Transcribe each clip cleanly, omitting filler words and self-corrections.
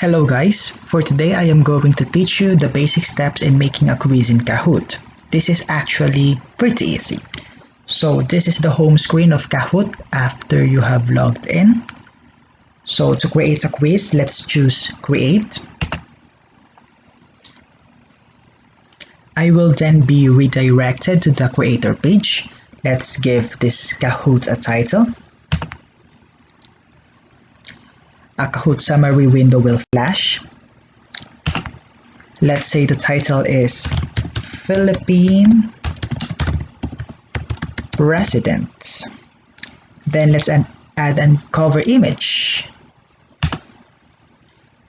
Hello guys, for today I am going to teach you the basic steps in making a quiz in Kahoot. This is actually pretty easy. So this is the home screen of Kahoot after you have logged in. So to create a quiz, let's choose Create. I will then be redirected to the creator page. Let's give this Kahoot a title. A Kahoot summary window will flash. Let's say the title is Philippine Residents. Then let's add a cover image.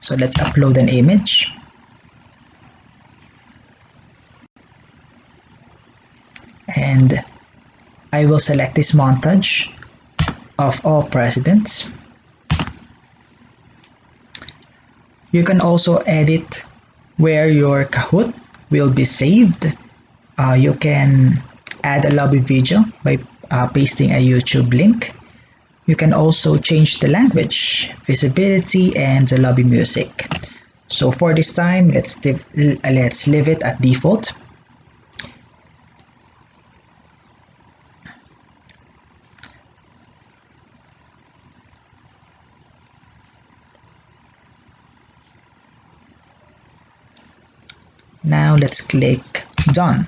So let's upload an image. And I will select this montage of all presidents. You can also edit where your Kahoot will be saved. You can add a lobby video by pasting a YouTube link. You can also change the language, visibility, and the lobby music. So for this time, let's leave it at default. Now let's click Done.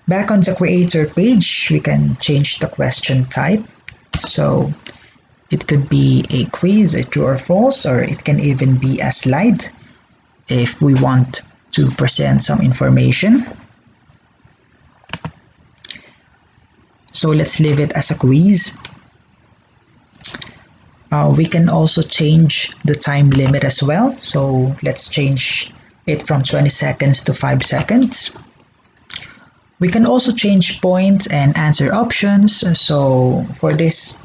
Back on the creator page, we can change the question type. So it could be a quiz, a true or false, or it can even be a slide if we want to present some information. So let's leave it as a quiz. We can also change the time limit as well. So let's change it from 20 seconds to 5 seconds. We can also change points and answer options. So for this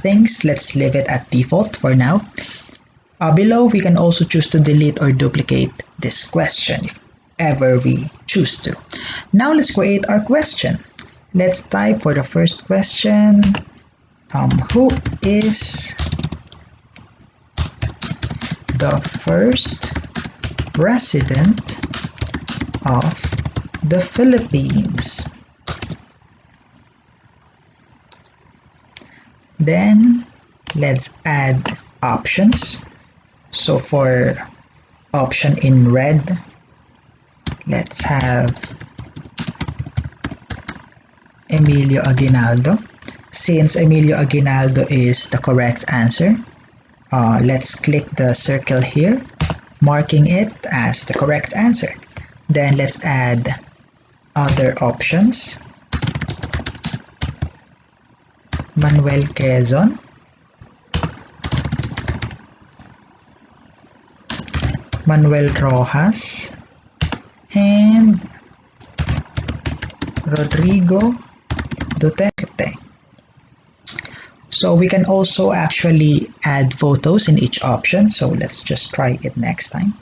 things, let's leave it at default for now. Below, we can also choose to delete or duplicate this question if ever we choose to. Now let's create our question. Let's type for the first question. Who is the first president of the Philippines? Then let's add options. So for option in red, let's have Emilio Aguinaldo. Since Emilio Aguinaldo is the correct answer, let's click the circle here, marking it as the correct answer. Then let's add other options. Manuel Quezon, Manuel Rojas, and Rodrigo Duterte. So we can also actually add photos in each option. So let's just try it next time.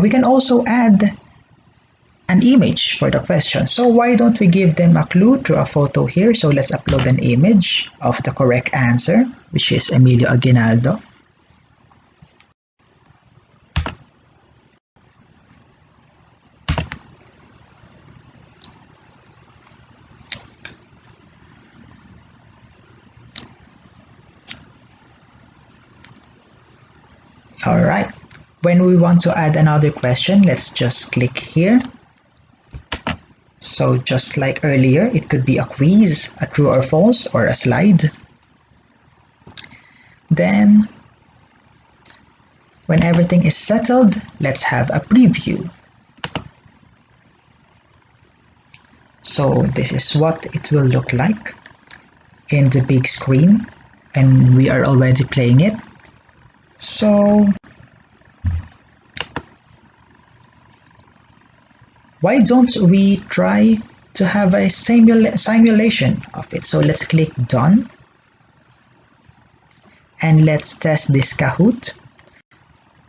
We can also add an image for the question. So why don't we give them a clue through a photo here? So let's upload an image of the correct answer, which is Emilio Aguinaldo. Alright, when we want to add another question, let's just click here. So just like earlier, it could be a quiz, a true or false, or a slide. Then, when everything is settled, let's have a preview. So this is what it will look like in the big screen, and we are already playing it. So why don't we try to have a simulation of it? So let's click Done. And let's test this Kahoot.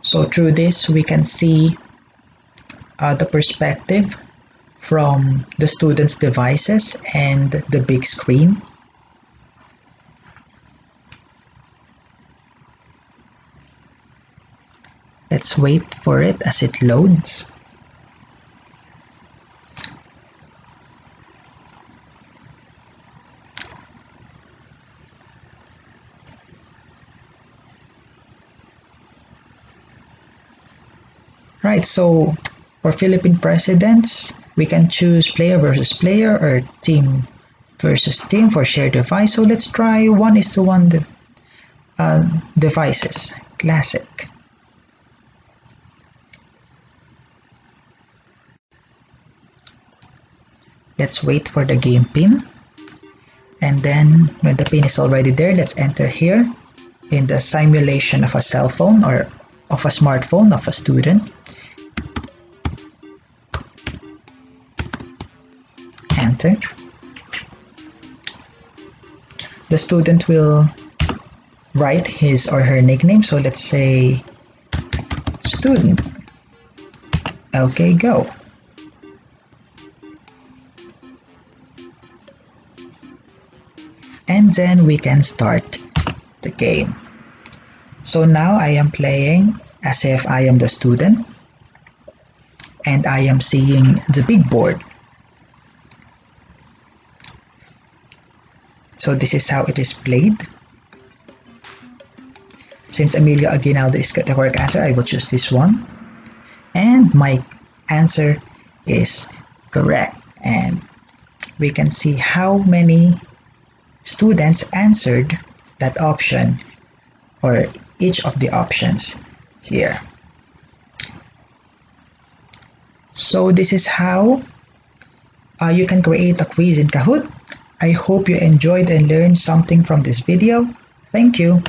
So through this, we can see the perspective from the students' devices and the big screen. Let's wait for it as it loads. Right, so for Philippine presidents, we can choose player versus player or team versus team for shared device. So let's try 1:1 devices, classic. Let's wait for the game pin. And then when the pin is already there, let's enter here in the simulation of a cell phone or of a smartphone of a student. Enter. The student will write his or her nickname. So let's say student. Okay, go. And then we can start the game. So now I am playing as if I am the student and I am seeing the big board. So this is how it is played. Since Emilio Aguinaldo is the correct answer, I will choose this one. And my answer is correct. And we can see how many students answered that option or each of the options here. So this is how you can create a quiz in Kahoot. I hope you enjoyed and learned something from this video. Thank you.